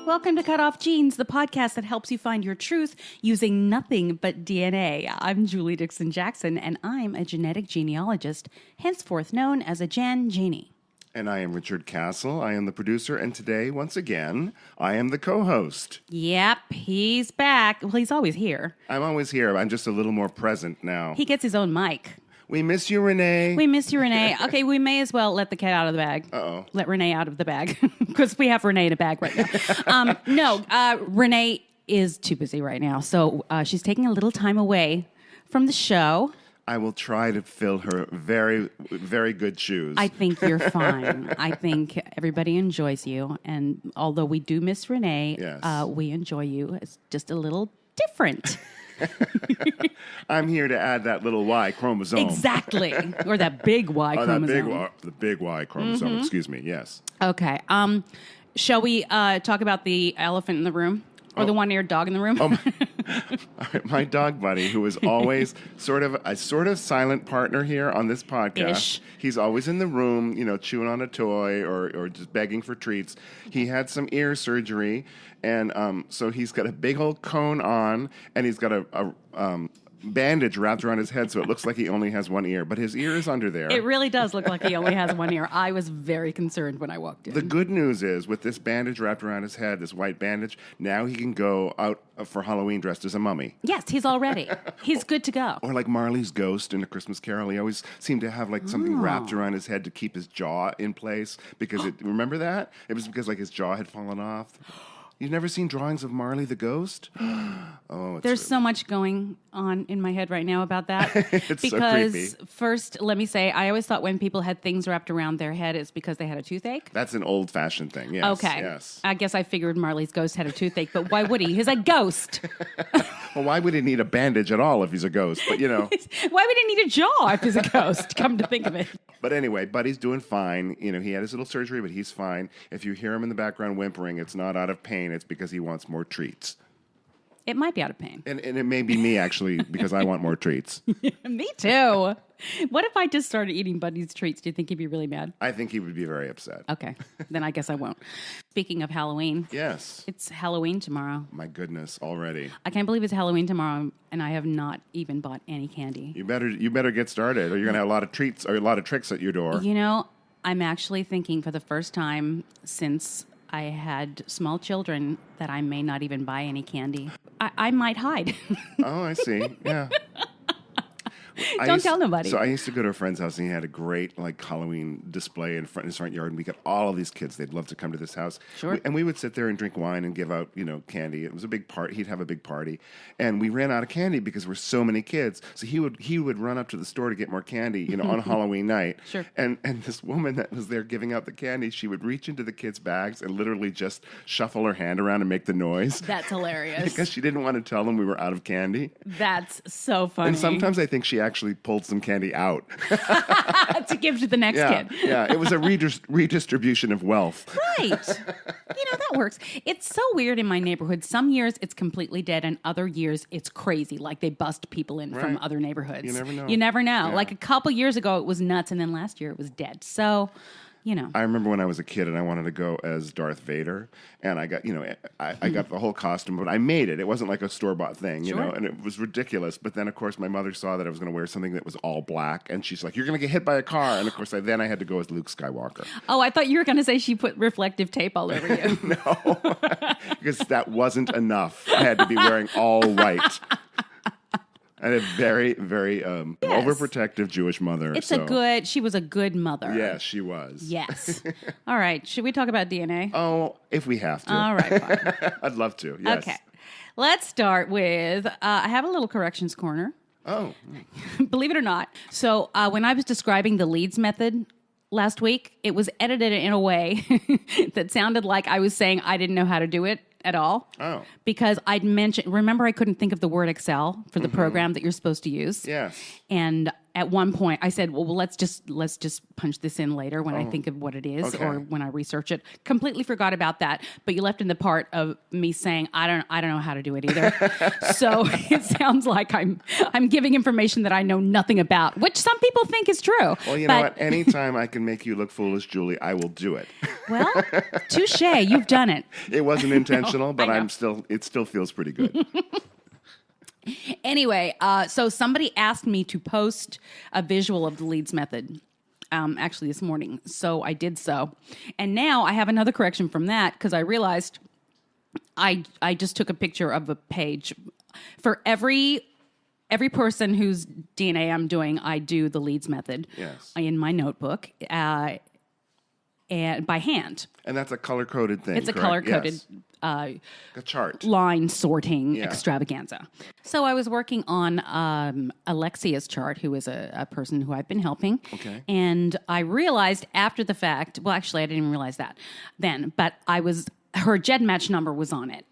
Welcome to Cutoff Genes, the podcast that helps you find your truth using nothing but DNA. I'm Julie Dixon Jackson, and I'm a genetic genealogist, henceforth known as a Gen Genie. And I am Richard Castle. I am the producer, and today, once again, I am the co-host. Yep, he's back. Well, he's always here. I'm always here. I'm just a little more present now. He gets his own mic. We miss you, Renee. We miss you, Renee. Okay, we may as well let the cat out of the bag. Uh-oh. Let Renee out of the bag, because we have Renee in a bag right now. Renee is too busy right now, so she's taking a little time away from the show. I will try to fill her very, very good shoes. I think you're fine. I think everybody enjoys you, and although we do miss Renee, Yes. We enjoy you. It's just a little different. I'm here to add that little Y chromosome. Exactly. Or that big Y chromosome. The big Y chromosome, excuse me, yes. Okay. Shall we talk about the elephant in the room? Or the one-eared dog in the room? My dog buddy, who is always sort of silent partner here on this podcast. Ish. He's always in the room, chewing on a toy or just begging for treats. He had some ear surgery, and so he's got a big old cone on, and he's got a bandage wrapped around his head, so it looks like he only has one ear, but his ear is under there. It really does look like he only has one ear. I was very concerned when I walked in. The good news is, with this bandage wrapped around his head, this white bandage, now he can go out for Halloween dressed as a mummy. Yes, he's all ready. He's good to go. Or like Marley's ghost in A Christmas Carol. He always seemed to have like something wrapped around his head to keep his jaw in place, because remember that? It was because like his jaw had fallen off. You've never seen drawings of Marley the ghost? There's so much going on in my head right now about that. It's because so creepy. First, let me say, I always thought when people had things wrapped around their head, it's because they had a toothache. That's an old-fashioned thing, yes. Okay. Yes. I guess I figured Marley's ghost had a toothache, but why would he? He's a ghost. Well, why would he need a bandage at all if he's a ghost? But, Why would he need a jaw if he's a ghost? Come to think of it. But anyway, Buddy's doing fine. He had his little surgery, but he's fine. If you hear him in the background whimpering, it's not out of pain. It's because he wants more treats. It might be out of pain. And it may be me, actually, because I want more treats. Me too. What if I just started eating Buddy's treats? Do you think he'd be really mad? I think he would be very upset. Okay. Then I guess I won't. Speaking of Halloween. Yes. It's Halloween tomorrow. My goodness, already. I can't believe it's Halloween tomorrow, and I have not even bought any candy. You better get started, or you're going to have a lot of treats or a lot of tricks at your door. I'm actually thinking for the first time since I had small children that I may not even buy any candy. I might hide. Oh, I see. Yeah. Don't tell nobody. So I used to go to a friend's house, and he had a great Halloween display in his front yard, and we got all of these kids. They'd love to come to this house. Sure. And we would sit there and drink wine and give out, candy. It was a big party. He'd have a big party, and we ran out of candy because there were so many kids. So he would run up to the store to get more candy, on Halloween night. Sure. And this woman that was there giving out the candy, she would reach into the kids' bags and literally just shuffle her hand around and make the noise. That's hilarious. Because she didn't want to tell them we were out of candy. That's so funny. And sometimes I think she actually pulled some candy out. To give to the next kid. Yeah, it was a redistribution of wealth. Right. That works. It's so weird in my neighborhood. Some years it's completely dead, and other years it's crazy. Like they bust people in from other neighborhoods. You never know. You never know. Yeah. Like a couple years ago it was nuts, and then last year it was dead. So, I remember when I was a kid and I wanted to go as Darth Vader, and I got, I got the whole costume, but I made it. It wasn't like a store-bought thing, and it was ridiculous. But then, of course, my mother saw that I was going to wear something that was all black, and she's like, "You're going to get hit by a car." And of course, then I had to go as Luke Skywalker. Oh, I thought you were going to say she put reflective tape all over you. No, because that wasn't enough. I had to be wearing all white. I had a very, very overprotective Jewish mother. She was a good mother. Yes, she was. Yes. All right. Should we talk about DNA? Oh, if we have to. All right, fine. I'd love to, yes. Okay. Let's start with, I have a little corrections corner. Oh. Believe it or not. So when I was describing the leads method last week, it was edited in a way that sounded like I was saying I didn't know how to do it at all. Oh. Because remember I couldn't think of the word Excel for the program that you're supposed to use? Yes. And at one point I said, well, let's just punch this in later when I think of what it is or when I research it. Completely forgot about that. But you left in the part of me saying, I don't know how to do it either. So it sounds like I'm giving information that I know nothing about, which some people think is true. Well, you know what? Anytime I can make you look foolish, Julie, I will do it. Well, touche. You've done it. It wasn't intentional, but it still feels pretty good. Anyway, so somebody asked me to post a visual of the leads method actually this morning. So I did so. And now I have another correction from that because I realized I just took a picture of a page. For every person whose DNA I'm doing, I do the leads method in my notebook and by hand. And that's a color-coded thing, It's a correct? color-coded Yes. A chart. line sorting extravaganza. So I was working on Alexia's chart, who is a person who I've been helping. Okay. And I realized after the fact, well, actually, I didn't even realize that then, but her GEDmatch number was on it.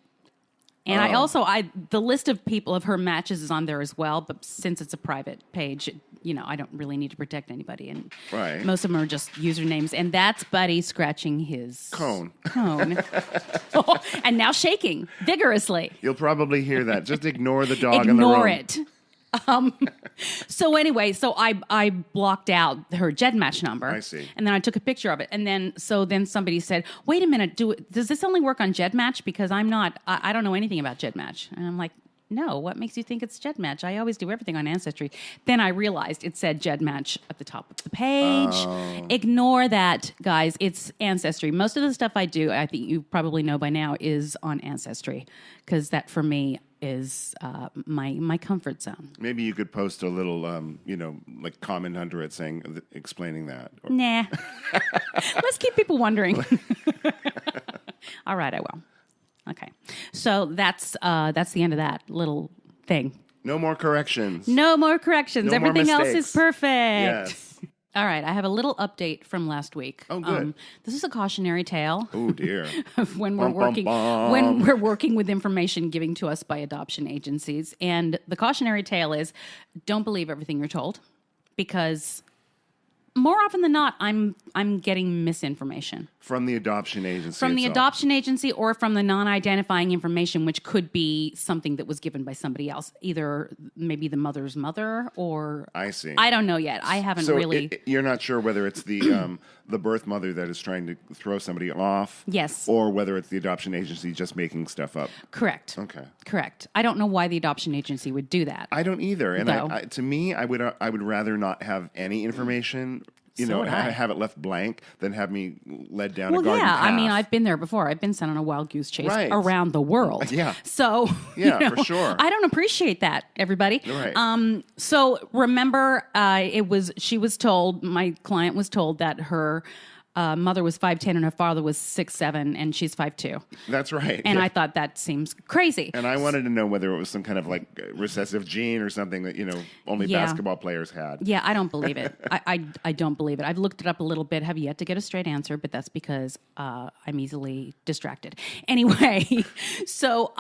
And the list of people of her matches is on there as well, but since it's a private page, I don't really need to protect anybody. And most of them are just usernames. And that's Buddy scratching his cone. And now shaking vigorously. You'll probably hear that. Just ignore the dog in the room. Ignore it. So anyway, I blocked out her GEDmatch number. I see. And then I took a picture of it. And then somebody said, wait a minute, does this only work on GEDmatch? Because I don't know anything about GEDmatch. And I'm like, no, what makes you think it's GEDmatch? I always do everything on Ancestry. Then I realized it said GEDmatch at the top of the page. Oh. Ignore that, guys. It's Ancestry. Most of the stuff I do, I think you probably know by now, is on Ancestry. Because that, for me, is my comfort zone. Maybe you could post a little, like comment under it explaining that. Nah. Let's keep people wondering. All right, I will. Okay. So that's the end of that little thing. No more corrections. No more corrections. No Everything more else is perfect. Yes. All right, I have a little update from last week. Oh, good. This is a cautionary tale. Oh, dear. Of when we're working with information given to us by adoption agencies. And the cautionary tale is, don't believe everything you're told, because more often than not, I'm getting misinformation. From the adoption agency From the itself. adoption agency or from the non-identifying information, which could be something that was given by somebody else, either maybe the mother's mother or... I see. I don't know yet. I haven't really... You're not sure whether it's the birth mother that is trying to throw somebody off? Yes. Or whether it's the adoption agency just making stuff up? Correct. Okay. Correct. I don't know why the adoption agency would do that. I don't either. And to me, I would rather not have any information... have it left blank than have me led down a garden path. I mean, I've been there before. I've been sent on a wild goose chase around the world. Yeah. So, for sure. I don't appreciate that, everybody. Right. So remember, my client was told that her mother was 5'10" and her father was 6'7", and she's 5'2". That's right. And I thought that seems crazy. And I wanted to know whether it was some kind of like recessive gene or something that only basketball players had. Yeah, I don't believe it. I don't believe it. I've looked it up a little bit. Have yet to get a straight answer, but that's because I'm easily distracted. Anyway, so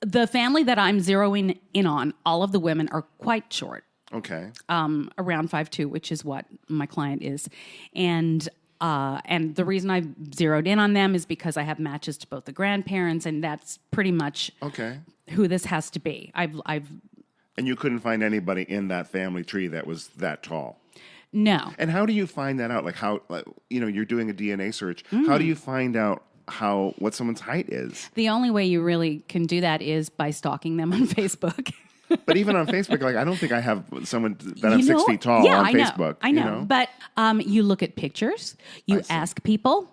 the family that I'm zeroing in on, all of the women are quite short. Okay. Around 5'2", which is what my client is. And the reason I've zeroed in on them is because I have matches to both the grandparents, and that's pretty much who this has to be. And you couldn't find anybody in that family tree that was that tall? No. And how do you find that out? Like how, you're doing a DNA search. How do you find out what someone's height is? The only way you really can do that is by stalking them on Facebook. But even on Facebook, I don't think I have someone that I'm 6 feet tall on Facebook. I know. But you look at pictures. You ask people.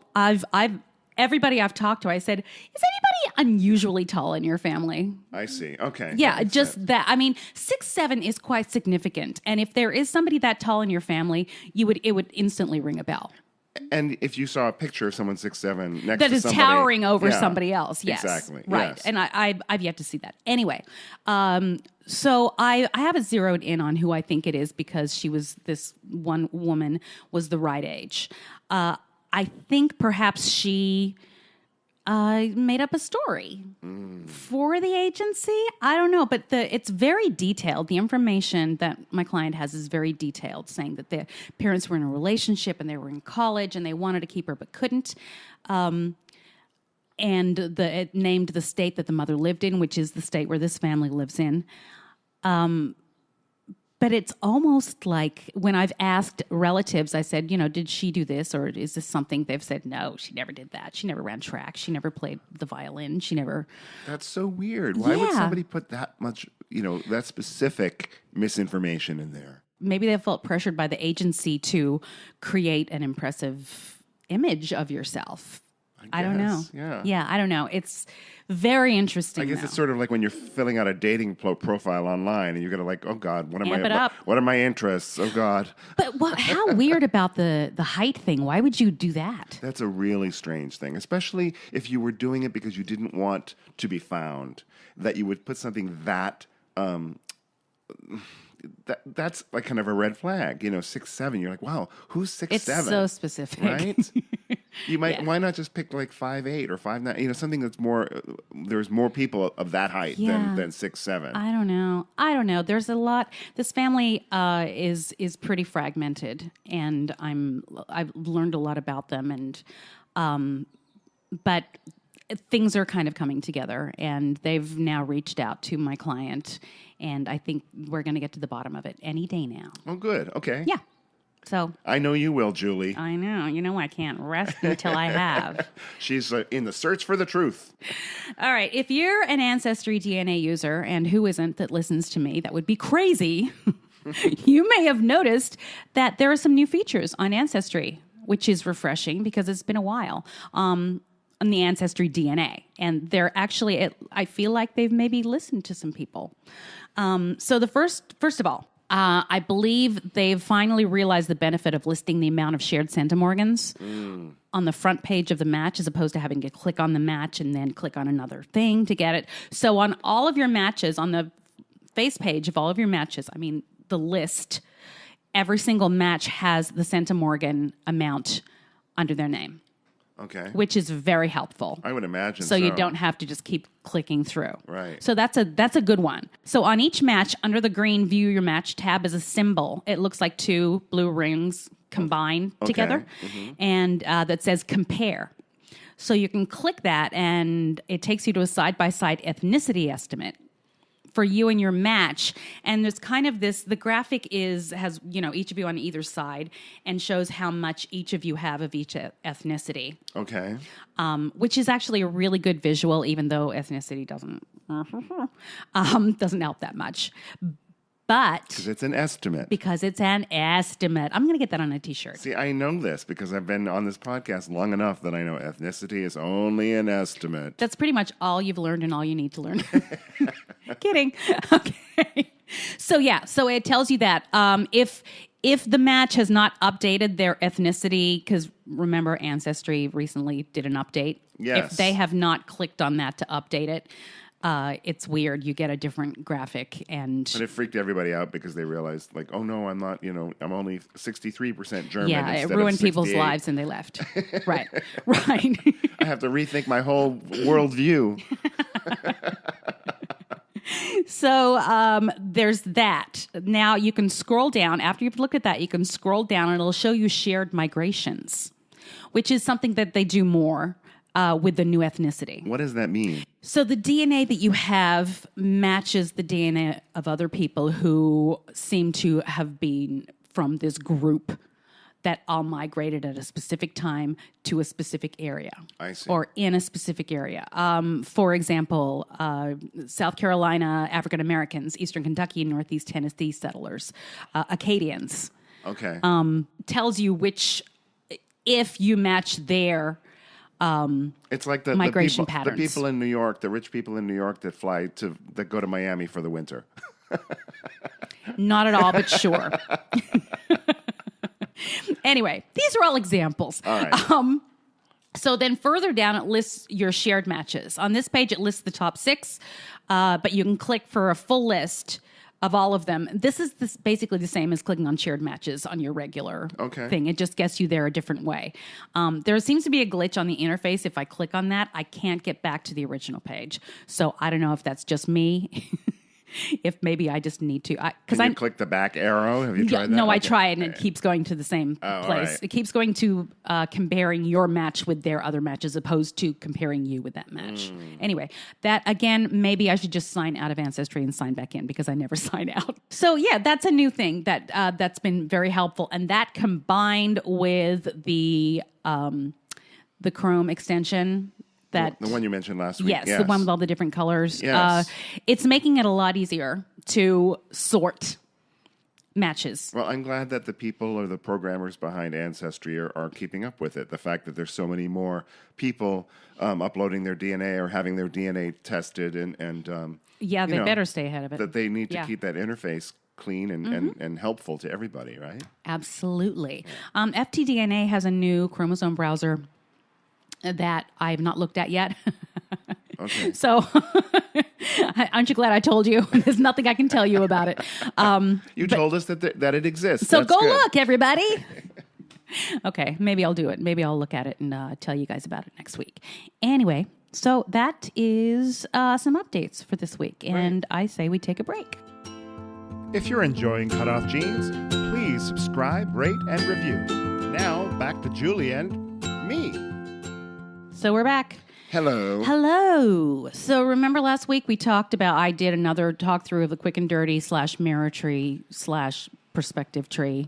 Everybody I've talked to, I said, is anybody unusually tall in your family? I see. Okay. Yeah, just that. I mean, 6'7" is quite significant. And if there is somebody that tall in your family, it would instantly ring a bell. And if you saw a picture of someone 6'7" next that to is somebody, towering over somebody else, yes, exactly, right. Yes. And I've yet to see that. Anyway, so I have it zeroed in on who I think it is because this one woman was the right age. I think perhaps she made up a story for the agency. I don't know, but it's very detailed. The information that my client has is very detailed, saying that the parents were in a relationship and they were in college and they wanted to keep her but couldn't. And it named the state that the mother lived in, which is the state where this family lives in. But it's almost like when I've asked relatives, I said, did she do this or is this something? They've said, no, she never did that. She never ran track. She never played the violin. She never. That's so weird. Why would somebody put that much, that specific misinformation in there? Maybe they felt pressured by the agency to create an impressive image of yourself. I don't know. Yeah, I don't know. It's very interesting. I guess it's sort of like when you're filling out a dating profile online and you're gonna oh God, what are my interests? Oh God. But how weird about the height thing? Why would you do that? That's a really strange thing, especially if you were doing it because you didn't want to be found. That you would put something that. That's like kind of a red flag, 6'7". You're like, wow, who's 6'7"? It's so specific, right? You might. Yeah. Why not just pick like 5'8" or 5'9"? Something that's more. There's more people of that height than 6'7". I don't know. There's a lot. This family is pretty fragmented, and I've learned a lot about them, and but things are kind of coming together, and they've now reached out to my client, and I think we're going to get to the bottom of it any day now. Oh, good. Okay. Yeah. So I know you will, Julie. I know. I can't rest until I have. She's in the search for the truth. All right. If you're an AncestryDNA user, and who isn't that listens to me, that would be crazy. You may have noticed that there are some new features on Ancestry, which is refreshing because it's been a while. On the AncestryDNA, and they're actually, I feel like they've maybe listened to some people. So the first of all, I believe they've finally realized the benefit of listing the amount of shared centimorgans on the front page of the match, as opposed to having to click on the match and then click on another thing to get it. So on all of your matches, on the face page of all of your matches, the list, every single match has the centimorgan amount under their name. Okay. Which is very helpful. I would imagine so. You don't have to just keep clicking through. Right. So that's a good one. So on each match, under the green View Your Match tab is a symbol. It looks like two blue rings combined together, and that says Compare. So you can click that, and it takes you to a side-by-side ethnicity estimate for you and your match. And there's kind of the graphic has each of you on either side, and shows how much each of you have of each ethnicity. Okay. Which is actually a really good visual, even though ethnicity doesn't help that much. But because it's an estimate. I'm going to get that on a T-shirt. See, I know this because I've been on this podcast long enough that I know ethnicity is only an estimate. That's pretty much all you've learned and all you need to learn. Kidding. Okay. So it tells you that if the match has not updated their ethnicity, because remember Ancestry recently did an update. Yes. If they have not clicked on that to update it, it's weird. You get a different graphic, and it freaked everybody out because they realized, oh no, I'm not. I'm only 63% German. Yeah, it ruined people's lives, and they left. Right. I have to rethink my whole worldview. So there's that. Now you can scroll down. After you've looked at that, you can scroll down, and it'll show you shared migrations, which is something that they do more with the new ethnicity. What does that mean? So the DNA that you have matches the DNA of other people who seem to have been from this group that all migrated at a specific time to a specific area. I see. Or in a specific area. For example, South Carolina African Americans, Eastern Kentucky and Northeast Tennessee settlers, Acadians. Okay. Tells you which, if you match their it's like the migration people, patterns. The people in New York, the rich people in New York that go to Miami for the winter. Not at all, but sure. Anyway, these are all examples. All right. So then further down, it lists your shared matches. On this page, it lists the top 6, but you can click for a full list of all of them. This is basically the same as clicking on shared matches on your regular thing. It just gets you there a different way. There seems to be a glitch on the interface. If I click on that, I can't get back to the original page. So I don't know if that's just me. If maybe I just need to. Can you click the back arrow? Have you tried that? No, I try it, and it keeps going to the same place. Right. It keeps going to comparing your match with their other match as opposed to comparing you with that match. Anyway, that, again, maybe I should just sign out of Ancestry and sign back in because I never sign out. So, yeah, that's a new thing that's been very helpful. And that combined with the Chrome extension, the one you mentioned last week. Yes, the one with all the different colors. Yes. It's making it a lot easier to sort matches. Well, I'm glad that the people or the programmers behind Ancestry are keeping up with it. The fact that there's so many more people uploading their DNA or having their DNA tested and they better stay ahead of it. That they need to keep that interface clean and helpful to everybody, right? Absolutely. FTDNA has a new chromosome browser that I have not looked at yet. Okay. So, aren't you glad I told you? There's nothing I can tell you about it. You told us that it exists. So That's go good. look, everybody. Okay, maybe I'll do it. Maybe I'll look at it and tell you guys about it next week. Anyway, so that is some updates for this week. And I say we take a break. If you're enjoying Cutoff Genes, please subscribe, rate, and review. Now, back to Julie and me. So we're back. Hello. So remember last week we talked about, I did another talk through of the quick and dirty / mirror tree / perspective tree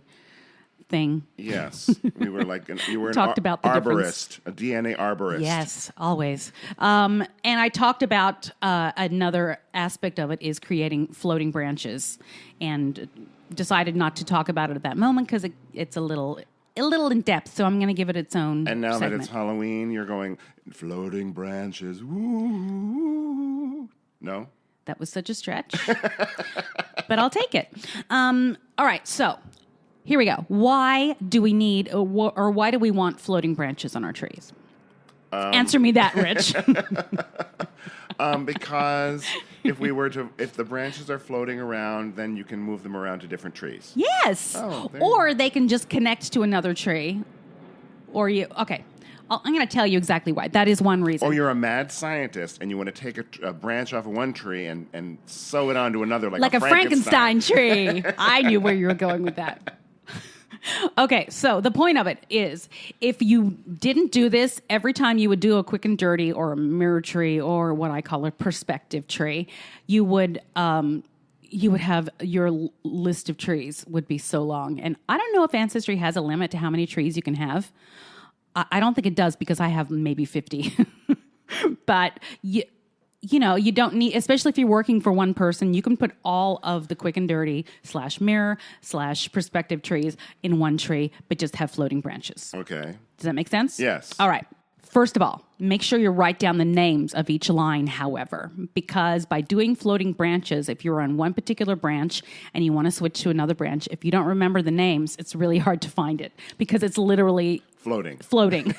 thing. Yes. We were you were talked about the arborist, a DNA arborist. Yes, always. And I talked about another aspect of it is creating floating branches, and decided not to talk about it at that moment because it's a little in depth, so I'm going to give it its own And now segment. that it's Halloween, you're going, floating branches, woo. No? That was such a stretch, but I'll take it. All right, so here we go. Why do we need, or why do we want floating branches on our trees? Answer me that, Rich. Because if the branches are floating around, then you can move them around to different trees. Yes. Oh, or they can just connect to another tree. Okay. I'm going to tell you exactly why. That is one reason. Or you're a mad scientist and you want to take a branch off of one tree and sew it onto another like a Frankenstein tree. I knew where you were going with that. Okay, so the point of it is, if you didn't do this, every time you would do a quick and dirty or a mirror tree or what I call a perspective tree, you would have your list of trees would be so long. And I don't know if Ancestry has a limit to how many trees you can have. I don't think it does because I have maybe 50. But you don't need, especially if you're working for one person, you can put all of the quick and dirty / mirror / perspective trees in one tree, but just have floating branches. Okay. Does that make sense? Yes. All right. First of all, make sure you write down the names of each line, however, because by doing floating branches, if you're on one particular branch and you want to switch to another branch, if you don't remember the names, it's really hard to find it because it's literally floating.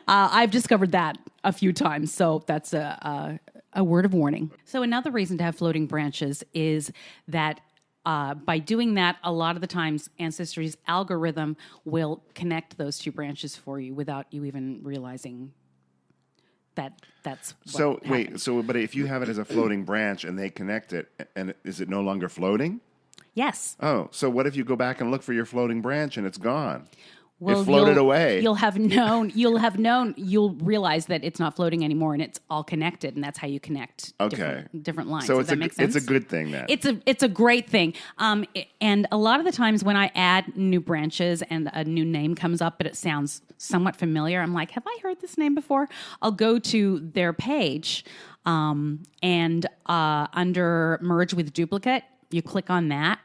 I've discovered that a few times, so that's a word of warning. So another reason to have floating branches is that by doing that, a lot of the times Ancestry's algorithm will connect those two branches for you without you even realizing that's what happened. But if you have it as a floating branch and they connect it, and is it no longer floating? Yes. Oh, so what if you go back and look for your floating branch and it's gone? Well, it floated away. You'll realize that it's not floating anymore and it's all connected, and that's how you connect different lines. So Does that make sense? It's a good thing then. It's a great thing. And a lot of the times when I add new branches and a new name comes up, but it sounds somewhat familiar, I'm like, have I heard this name before? I'll go to their page and under Merge with Duplicate, you click on that,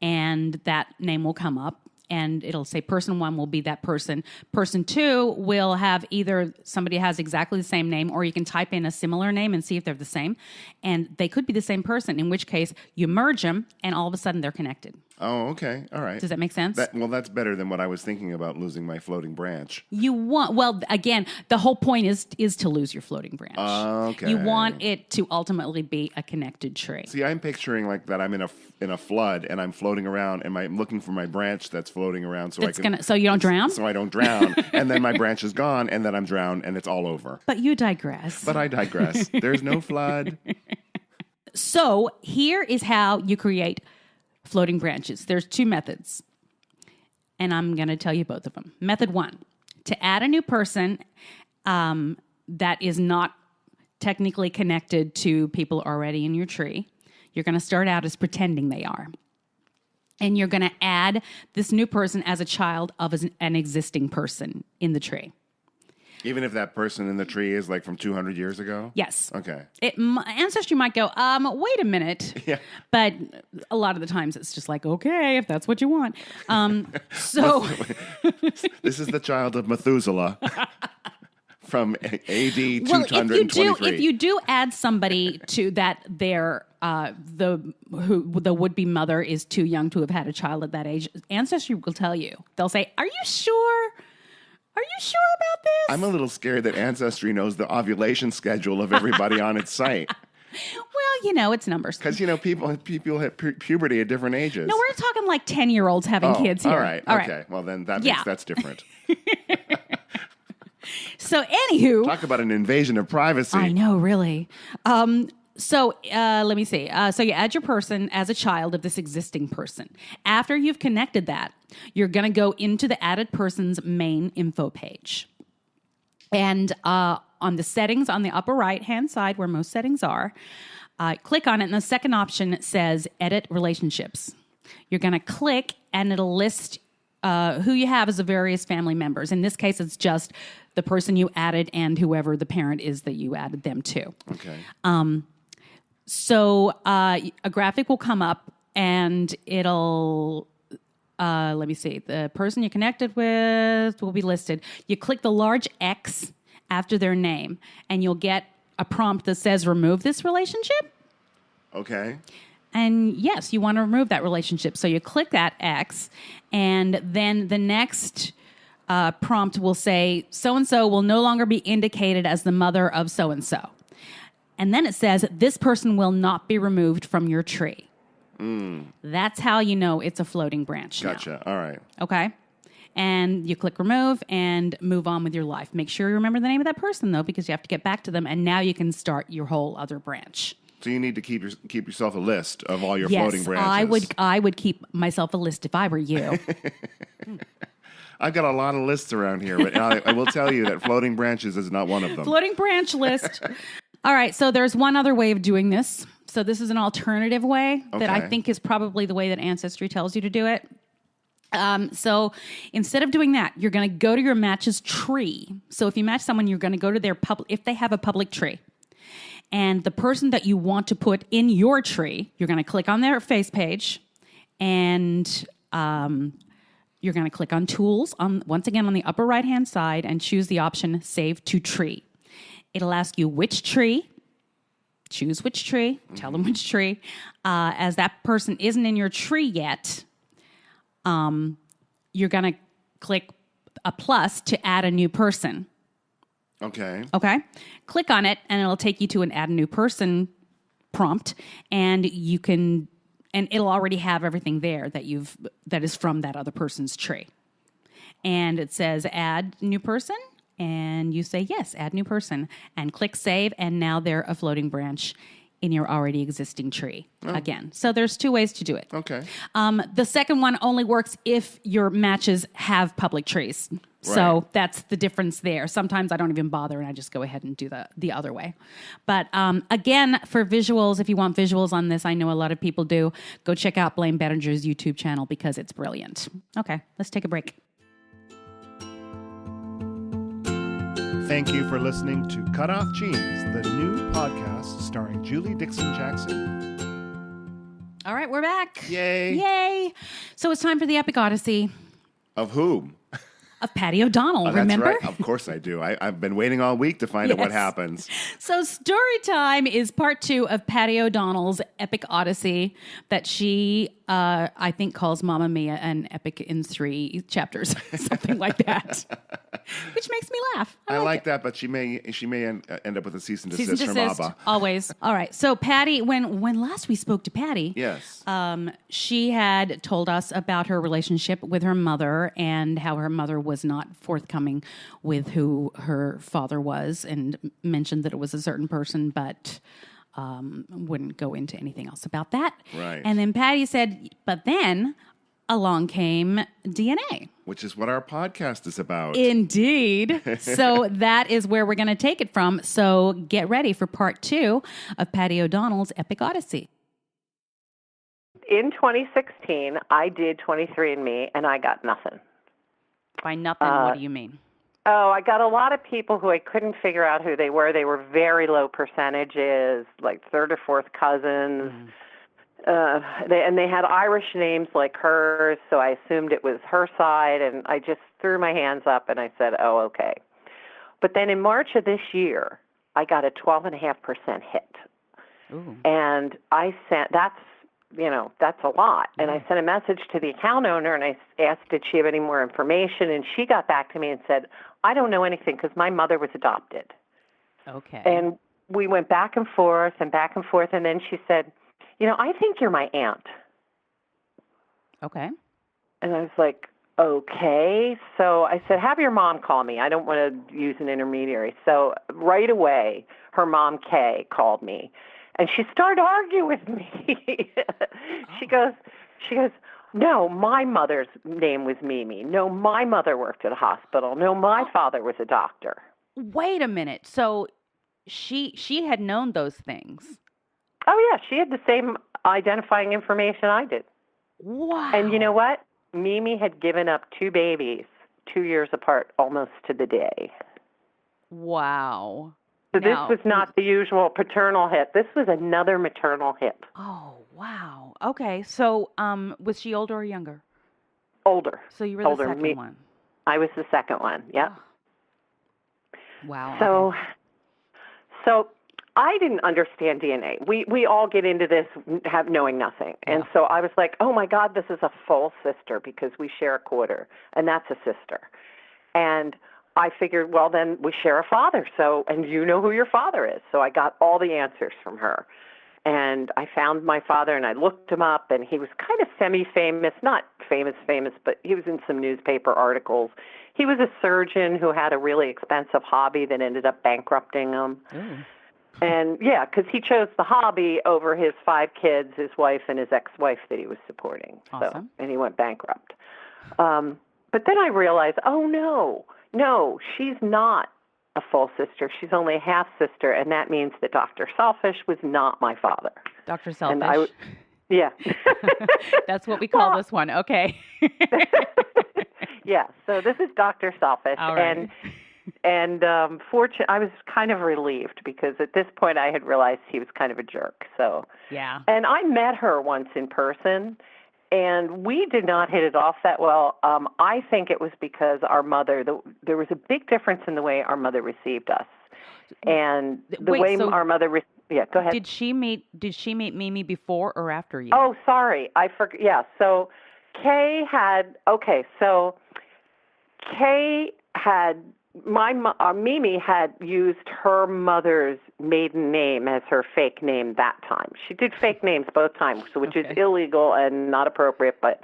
and that name will come up. And it'll say person 1 will be that person. Person 2 will have either somebody has exactly the same name, or you can type in a similar name and see if they're the same. And they could be the same person, in which case you merge them and all of a sudden they're connected. Oh, okay. All right. Does that make sense? That's better than what I was thinking about losing my floating branch. Again, the whole point is to lose your floating branch. Okay. You want it to ultimately be a connected tree. See, I'm picturing like that I'm in a flood and I'm floating around and I'm looking for my branch that's floating around so so you don't drown? So I don't drown. And then my branch is gone and then I'm drowned and it's all over. But you digress. But I digress. There's no flood. So here is how you create floating branches. There's 2 methods, and I'm going to tell you both of them. Method 1, to add a new person that is not technically connected to people already in your tree. You're going to start out as pretending they are. And you're going to add this new person as a child of an existing person in the tree. Even if that person in the tree is like from 200 years ago? Yes. Okay. Ancestry might go, wait a minute. Yeah. But a lot of the times it's just like, okay, if that's what you want. So this is the child of Methuselah from AD 223. If you do add somebody to that, the would-be mother is too young to have had a child at that age, Ancestry will tell you. They'll say, are you sure? Are you sure about this? I'm a little scared that Ancestry knows the ovulation schedule of everybody on its site. Well, it's numbers. Because, people hit puberty at different ages. No, we're talking like 10-year-olds having kids here. All right. Okay. Well, then that's different. So, anywho. Talk about an invasion of privacy. I know, really. So let me see. So you add your person as a child of this existing person. After you've connected that, you're going to go into the added person's main info page. And on the settings on the upper right-hand side, where most settings are, click on it, and the second option says Edit Relationships. You're going to click, and it'll list who you have as the various family members. In this case, it's just the person you added and whoever the parent is that you added them to. Okay. So a graphic will come up, and it'll, let me see, the person you connected with will be listed. You click the large X after their name, and you'll get a prompt that says, remove this relationship. Okay. And yes, you want to remove that relationship. So you click that X, and then the next prompt will say, so-and-so will no longer be indicated as the mother of so-and-so. And then it says, this person will not be removed from your tree. That's how you know it's a floating branch now. Gotcha. All right. Okay? And you click remove and move on with your life. Make sure you remember the name of that person, though, because you have to get back to them. And now you can start your whole other branch. So you need to keep yourself a list of all your floating branches. Yes, I would keep myself a list if I were you. I've got a lot of lists around here, but I will tell you that floating branches is not one of them. Floating branch list. All right, so there's one other way of doing this. So this is an alternative way that I think is probably the way that Ancestry tells you to do it. So instead of doing that, you're going to go to your match's tree. So if you match someone, you're going to go to their if they have a public tree. And the person that you want to put in your tree, you're going to click on their face page, and you're going to click on Tools, once again on the upper right-hand side, and choose the option Save to Tree. It'll ask you which tree. Choose which tree. Tell them which tree. As that person isn't in your tree yet, you're going to click a plus to add a new person. Okay. Click on it, and it'll take you to an add a new person prompt, and it'll already have everything there that is from that other person's tree. And it says add new person, and you say yes, add new person, and click save, and now they're a floating branch in your already existing tree again. So there's 2 ways to do it. Okay. The second one only works if your matches have public trees. Right. So that's the difference there. Sometimes I don't even bother, and I just go ahead and do the other way. But again, for visuals, if you want visuals on this, I know a lot of people do, go check out Blaine Bettinger's YouTube channel because it's brilliant. Okay, let's take a break. Thank you for listening to Cutoff Genes, the new podcast starring Julie Dixon-Jackson. All right, we're back. Yay. Yay. So it's time for the epic Odyssey. Of whom? of Pattie O'Donnell, That's remember? right. Of course I do. I've been waiting all week to find out what happens. So Storytime is part 2 of Pattie O'Donnell's epic Odyssey that she, I think, calls Mamma Mia an epic in 3 chapters, something like that, which makes me laugh. I like that, but she may end up with a cease and desist, from Abba. Always. All right. So Pattie, when last we spoke to Pattie, yes, she had told us about her relationship with her mother and how her mother was not forthcoming with who her father was, and mentioned that it was a certain person, but wouldn't go into anything else about that. Right. And then Pattie said, but then along came DNA. Which is what our podcast is about. Indeed. So that is where we're going to take it from. So get ready for part 2 of Pattie O'Donnell's Epic Odyssey. In 2016, I did 23andMe, and I got nothing. By nothing, what do you mean? Oh, I got a lot of people who I couldn't figure out who they were. They were very low percentages, like third or fourth cousins. They had Irish names like hers, so I assumed it was her side, and I just threw my hands up and I said, oh, okay. But then in March of this year, I got a 12.5% hit. Ooh. And I sent, that's a lot. And I sent a message to the account owner, and I asked, did she have any more information? And she got back to me and said, I don't know anything because my mother was adopted. Okay. And we went back and forth, and then she said, I think you're my aunt. Okay. And I was like, okay. So I said, have your mom call me. I don't want to use an intermediary. So right away, her mom, Kay, called me. And she started arguing with me. She goes, no, my mother's name was Mimi. No, my mother worked at a hospital. No, my father was a doctor. Wait a minute. So she had known those things. Oh, yeah. She had the same identifying information I did. Wow. And you know what? Mimi had given up 2 babies 2 years apart almost to the day. Wow. So this was not the usual paternal hit. This was another maternal hit. Oh, wow. Okay. So was she older or younger? Older. So you were older. the second one. I was the second one, yeah. Oh. Wow. So I didn't understand DNA. We all get into this knowing nothing. And so I was like, oh, my God, this is a full sister because we share a quarter, and that's a sister. And I figured, well, then we share a father, and you know who your father is. So I got all the answers from her. And I found my father, and I looked him up, and he was kind of semi-famous, not famous, but he was in some newspaper articles. He was a surgeon who had a really expensive hobby that ended up bankrupting him. Ooh. And, yeah, because he chose the hobby over his 5 kids, his wife, and his ex-wife that he was supporting. Awesome. And he went bankrupt. But then I realized, oh, no, she's not a full sister. She's only a half sister, and that means that Dr. Selfish was not my father. Dr. Selfish? Yeah. That's what we call this one. Okay. Yeah, so this is Dr. Selfish. All right. And I was kind of relieved because at this point I had realized he was kind of a jerk. So yeah. And I met her once in person, and we did not hit it off that well. I think it was because our mother, there was a big difference in the way our mother received us. And our mother, yeah, go ahead. Did she meet Mimi before or after you? Oh, sorry. I forgot. Yeah. So Kay had Mimi had used her mother's maiden name as her fake name that time. She did fake names both times, which is illegal and not appropriate, but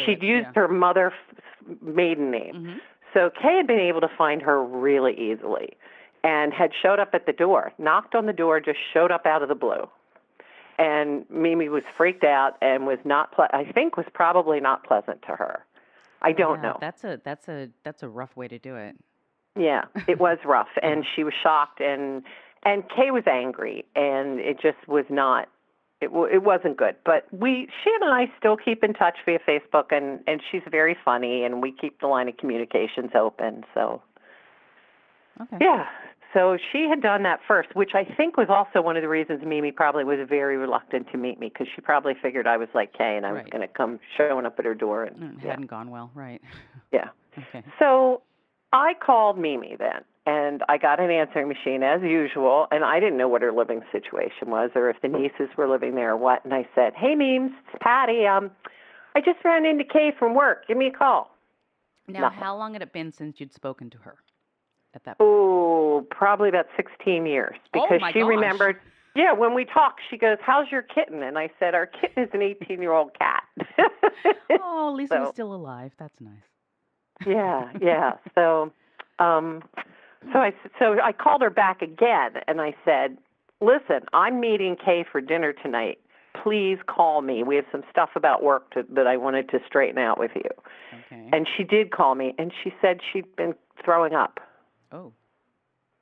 she'd used her mother's maiden name. Mm-hmm. So Kay had been able to find her really easily and had showed up at the door, knocked on the door, just showed up out of the blue. And Mimi was freaked out and was probably not pleasant to her. I don't know. That's a rough way to do it. Yeah, it was rough, and she was shocked, and Kay was angry, and it just was not. It wasn't good. But she and I still keep in touch via Facebook, and she's very funny, and we keep the line of communications open. So, yeah. So she had done that first, which I think was also one of the reasons Mimi probably was very reluctant to meet me, because she probably figured I was like Kay, and I was going to come showing up at her door. And it hadn't gone well, right? Yeah. Okay. So I called Mimi then, and I got an answering machine as usual, and I didn't know what her living situation was or if the nieces were living there or what. And I said, "Hey, Memes, it's Pattie. I just ran into Kay from work. Give me a call." Now, Nothing. how long had it been since you'd spoken to her at that point? Oh, probably about 16 years because my she gosh. remembered. Yeah, when we talked, she goes, "How's your kitten?" And I said, "Our kitten is an 18-year-old cat." Oh, at least it was So- still alive. That's nice. Yeah. So I called her back again and I said, "Listen, I'm meeting Kay for dinner tonight. Please call me. We have some stuff about work that I wanted to straighten out with you." Okay. And she did call me, and she said she'd been throwing up. Oh.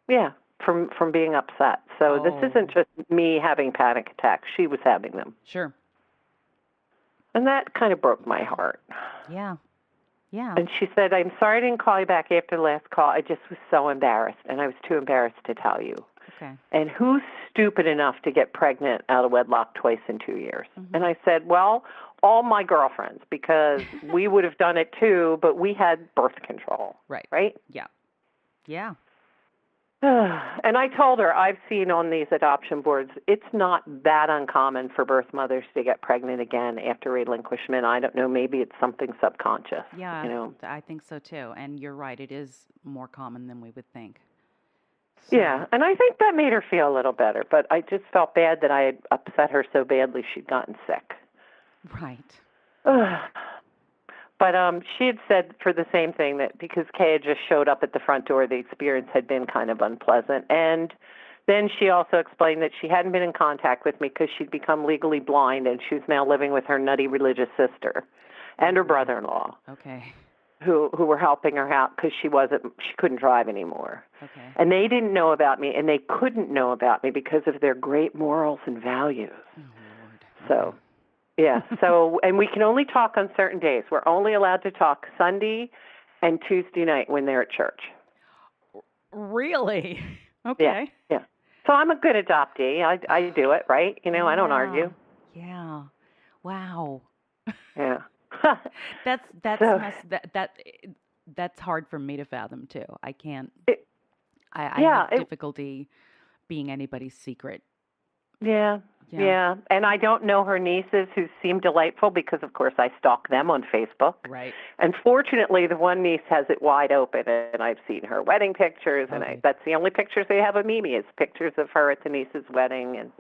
Yeah, from being upset. So this Oh. isn't just me having panic attacks. She was having them. Sure. And that kind of broke my heart. Yeah. Yeah. And she said, "I'm sorry I didn't call you back after the last call. I just was so embarrassed, and I was too embarrassed to tell you." Okay. And who's stupid enough to get pregnant out of wedlock twice in 2 years? Mm-hmm. And I said, "Well, all my girlfriends, because we would have done it too, but we had birth control." Right. Right? Yeah. Yeah. And I told her, I've seen on these adoption boards, it's not that uncommon for birth mothers to get pregnant again after relinquishment. I don't know, maybe it's something subconscious. Yeah. You know? I think so too. And you're right. It is more common than we would think. So, Yeah, and I think that made her feel a little better, but I just felt bad that I had upset her so badly she'd gotten sick. Right. But she had said for the same thing, that because Kay had just showed up at the front door, the experience had been kind of unpleasant. And then she also explained that she hadn't been in contact with me because she'd become legally blind, and she was now living with her nutty religious sister and her brother-in-law, Okay. who were helping her out because she couldn't drive anymore. Okay. And they didn't know about me, and they couldn't know about me because of their great morals and values. Oh, Lord. So, yeah. So, and we can only talk on certain days. We're only allowed to talk Sunday and Tuesday night when they're at church. Really? Okay. Yeah. So I'm a good adoptee. I do it, right? You know, I don't argue. Yeah. Wow. Yeah. That's So- that's hard for me to fathom too. I can't. I yeah, have difficulty being anybody's secret. Yeah. And I don't know her nieces, who seem delightful because, of course, I stalk them on Facebook. Right. And fortunately, the one niece has it wide open, and I've seen her wedding pictures, and Okay. that's the only pictures they have of Mimi is pictures of her at the niece's wedding. And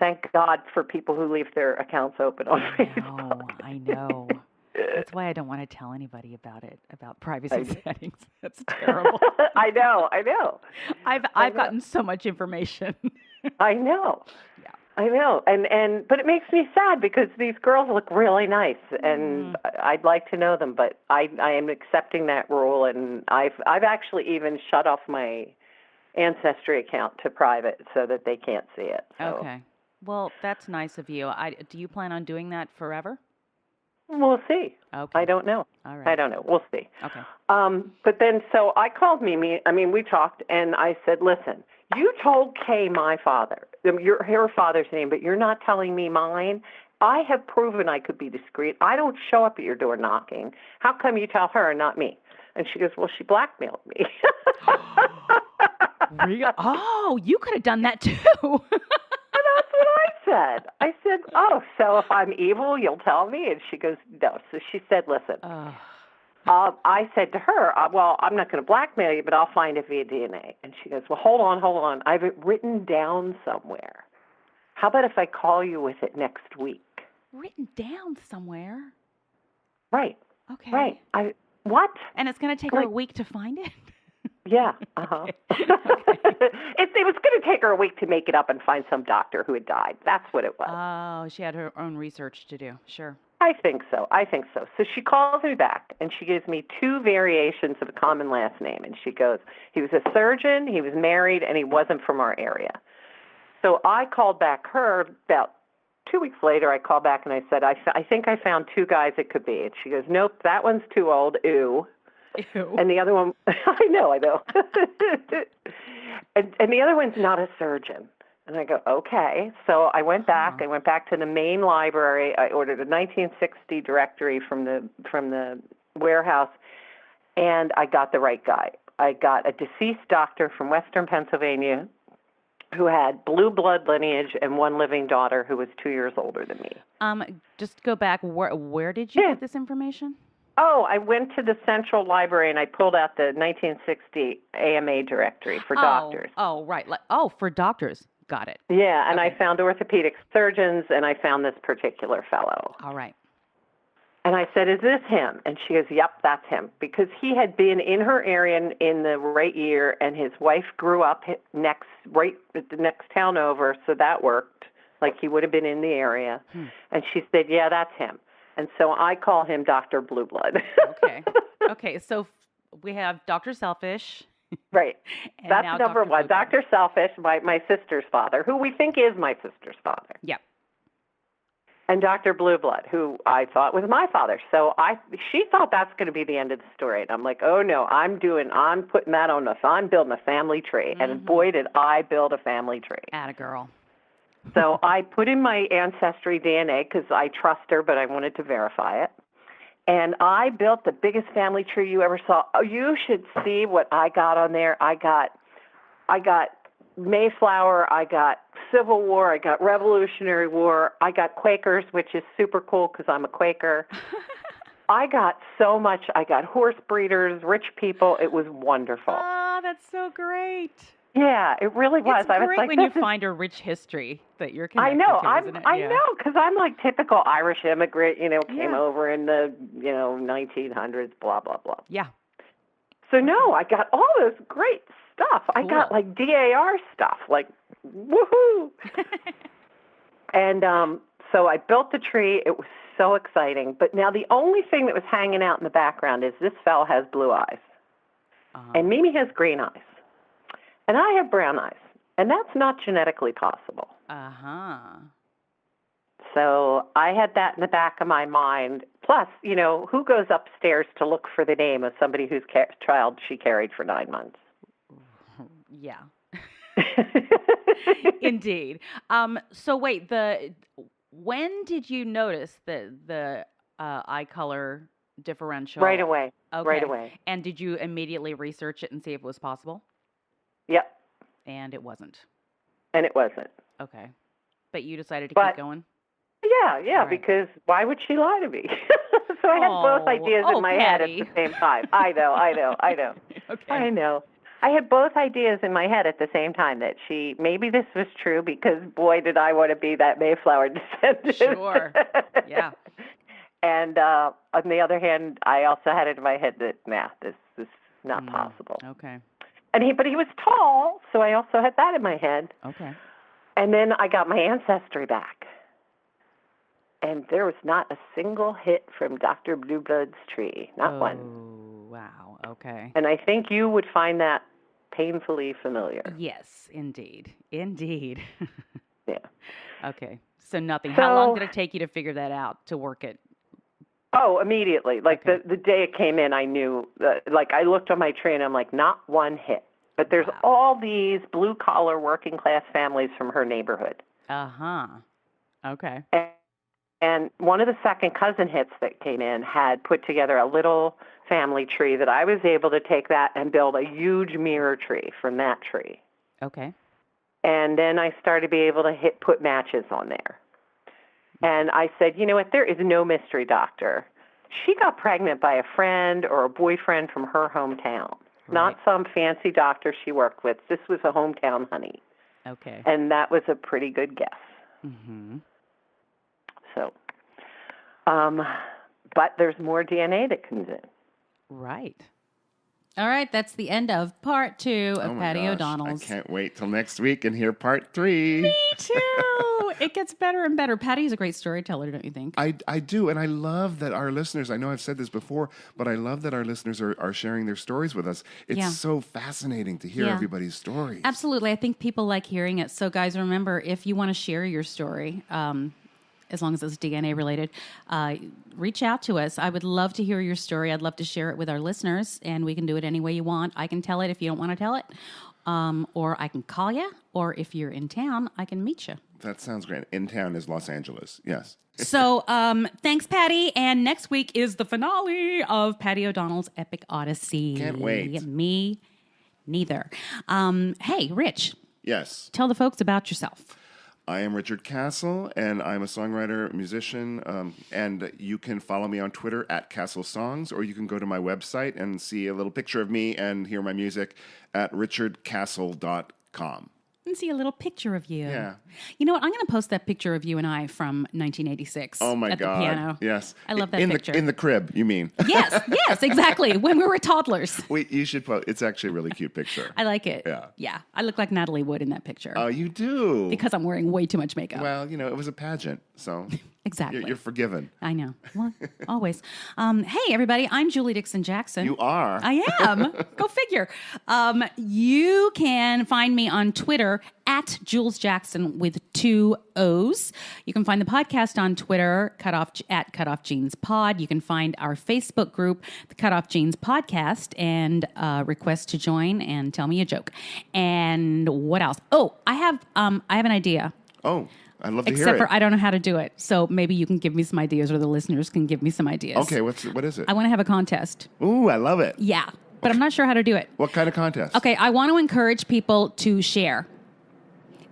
thank God for people who leave their accounts open on Facebook. I know. That's why I don't want to tell anybody about it, about privacy settings. That's terrible. I know. I've gotten so much information. I know. Yeah. I know, but it makes me sad because these girls look really nice, and I'd like to know them. But I am accepting that rule, and I've actually even shut off my Ancestry account to private so that they can't see it. So. Okay. Well, that's nice of you. Do you plan on doing that forever? We'll see. Okay. I don't know. All right. I don't know. We'll see. Okay. But then, so I called Mimi. I mean, we talked, and I said, "Listen, you told Kay my father, her father's name, but you're not telling me mine. I have proven I could be discreet. I don't show up at your door knocking. How come you tell her and not me?" And she goes, "Well, she blackmailed me." Real? Oh, you could have done that too. That's what I said. I said, "Oh, so if I'm evil, you'll tell me?" And she goes, "No." So she said, "Listen." I said to her, "Well, I'm not going to blackmail you, but I'll find it via DNA." And she goes, "Well, hold on. I have it written down somewhere. How about if I call you with it next week?" Written down somewhere? Right. Okay. Right. What? And it's going to take her a week to find it? Yeah. Uh-huh. It was going to take her a week to make it up and find some doctor who had died. That's what it was. Oh, she had her own research to do. Sure. I think so. So she calls me back, and she gives me two variations of a common last name. And she goes, he was a surgeon, he was married, and he wasn't from our area. So I called back her about 2 weeks later. I called back, and I said, I think I found two guys it could be. And she goes, "Nope, that one's too old. Ew." Ew. And the other one, I know. and the other one's not a surgeon. And I go, "Okay." So I went back. I went back to the main library. I ordered a 1960 directory from the warehouse, and I got the right guy. I got a deceased doctor from Western Pennsylvania who had blue blood lineage and one living daughter who was 2 years older than me. Just go back. Where did you get this information? Oh, I went to the Central Library and I pulled out the 1960 AMA directory for doctors. Oh, right. For doctors. Got it. Yeah, and I found orthopedic surgeons, and I found this particular fellow. All right. And I said, is this him? And she goes, yep, that's him. Because he had been in her area in the right year, and his wife grew up right at the next town over, so that worked. Like he would have been in the area. And she said, yeah, that's him. And so I call him Dr. Blue Blood. Okay, so we have Dr. Selfish. Right. That's number one. Dr. Selfish, my sister's father, who we think is my sister's father. Yep. And Dr. Blue Blood, who I thought was my father. So she thought that's going to be the end of the story. And I'm like, oh no, I'm putting that I'm building a family tree. And boy, did I build a family tree. Atta girl. So I put in my AncestryDNA because I trust her, but I wanted to verify it. And I built the biggest family tree you ever saw. Oh, you should see what I got on there. I got Mayflower, I got Civil War, I got Revolutionary War, I got Quakers, which is super cool because I'm a Quaker. I got so much. I got horse breeders, rich people. It was wonderful. Oh, that's so great. Yeah, it really was. It's great when you find a rich history that you're connected to, isn't it? I know, because I'm like typical Irish immigrant, came over in the, 1900s, blah, blah, blah. Yeah. So, no, I got all this great stuff. Cool. I got, like, DAR stuff, like, woohoo! And so I built the tree. It was so exciting. But now the only thing that was hanging out in the background is this fella has blue eyes. And Mimi has green eyes. And I have brown eyes. And that's not genetically possible. So I had that in the back of my mind. Plus, who goes upstairs to look for the name of somebody whose child she carried for 9 months? Yeah. Indeed. So wait, when did you notice the eye color differential? Right away. Okay. Right away. And did you immediately research it and see if it was possible? Yep. And it wasn't. And it wasn't. Okay. But you decided to keep going? Yeah, right. Because why would she lie to me? So I had both ideas in my head at the same time. I know. Okay. I know. I had both ideas in my head at the same time that maybe this was true because boy, did I want to be that Mayflower descendant. Sure. Yeah. And on the other hand, I also had it in my head that, this is not possible. Okay. But he was tall, so I also had that in my head. Okay. And then I got my ancestry back. And there was not a single hit from Dr. Blue Blood's tree. Not one. Oh, wow. Okay. And I think you would find that painfully familiar. Yes, indeed. Indeed. Yeah. Okay. So nothing. How long did it take you to figure that out, to work it? Oh, immediately. Like the day it came in, I knew. I looked on my tree and I'm like, not one hit. But there's all these blue-collar working-class families from her neighborhood. Okay. And one of the second cousin hits that came in had put together a little family tree that I was able to take that and build a huge mirror tree from that tree. Okay. And then I started to be able to put matches on there. And I said, you know what, there is no mystery doctor. She got pregnant by a friend or a boyfriend from her hometown, not some fancy doctor she worked with. This was a hometown honey. Okay. And that was a pretty good guess. Mm-hmm. So, but there's more DNA that comes in. Right. All right, that's the end of part 2 of Pattie O'Donnell's. I can't wait till next week and hear part 3. Me too. It gets better and better. Pattie's a great storyteller, don't you think? I do, and I love that our listeners, I know I've said this before, but I love that our listeners are sharing their stories with us. It's so fascinating to hear everybody's stories. Absolutely. I think people like hearing it. So guys, remember, if you want to share your story, as long as it's DNA related, reach out to us. I would love to hear your story. I'd love to share it with our listeners, and we can do it any way you want. I can tell it if you don't want to tell it, or I can call you, or if you're in town, I can meet you. That sounds great. In town is Los Angeles. Yes. So thanks, Pattie. And next week is the finale of Pattie O'Donnell's epic Odyssey. Can't wait. Me neither. Hey, Rich. Yes. Tell the folks about yourself. I am Richard Castle, and I'm a songwriter, musician, and you can follow me on Twitter at Castle Songs, or you can go to my website and see a little picture of me and hear my music at richardcastle.com. And see a little picture of you. Yeah. You know what? I'm going to post that picture of you and I from 1986. Oh, my at God. the piano. Yes. I love that picture. In the crib, you mean? Yes, exactly. When we were toddlers. You should post. It's actually a really cute picture. I like it. Yeah. I look like Natalie Wood in that picture. Oh, you do? Because I'm wearing way too much makeup. Well, it was a pageant, so exactly. You're forgiven. I know. Well, always. Hey, everybody. I'm Julie Dixon Jackson. You are. I am. Go figure. You can find me on Twitter at Jules Jackson with 2 O's. You can find the podcast on Twitter, at Cutoff Jeans Pod. You can find our Facebook group, the Cutoff Jeans Podcast, and request to join and tell me a joke. And what else? Oh, I have an idea. Oh, I'd love to hear it. Except for I don't know how to do it. So maybe you can give me some ideas, or the listeners can give me some ideas. Okay, what is it? I want to have a contest. Ooh, I love it. Yeah, but I'm not sure how to do it. What kind of contest? Okay, I want to encourage people to share.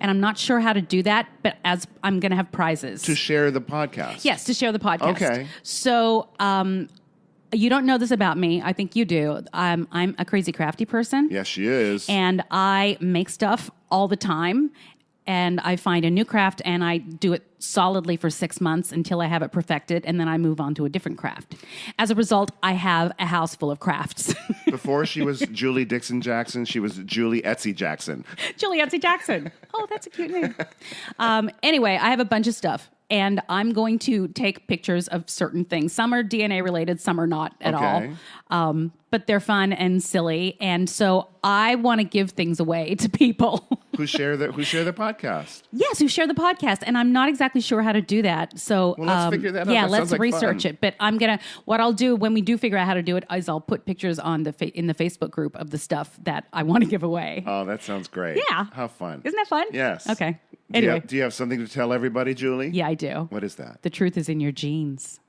And I'm not sure how to do that, but as I'm going to have prizes. To share the podcast? Yes, to share the podcast. Okay. So you don't know this about me. I think you do. I'm a crazy crafty person. Yes, she is. And I make stuff all the time. And I find a new craft and I do it solidly for 6 months until I have it perfected, and then I move on to a different craft. As a result, I have a house full of crafts. Before she was Julie Dixon Jackson, she was Julie Etsy Jackson. Julie Etsy Jackson. Oh, that's a cute name. Anyway, I have a bunch of stuff, and I'm going to take pictures of certain things. Some are DNA related, some are not at all. But they're fun and silly, and so I want to give things away to people who share the podcast. Yes, who share the podcast, and I'm not exactly sure how to do that. So let's figure that out. Yeah, That let's sounds like research fun. it. But what I'll do when we do figure out how to do it is I'll put pictures on in the Facebook group of the stuff that I want to give away. Oh, that sounds great. Yeah, how fun! Isn't that fun? Yes. Okay. Do Anyway, you have something to tell everybody, Julie? yeah, I do. What is that? The truth is in your jeans.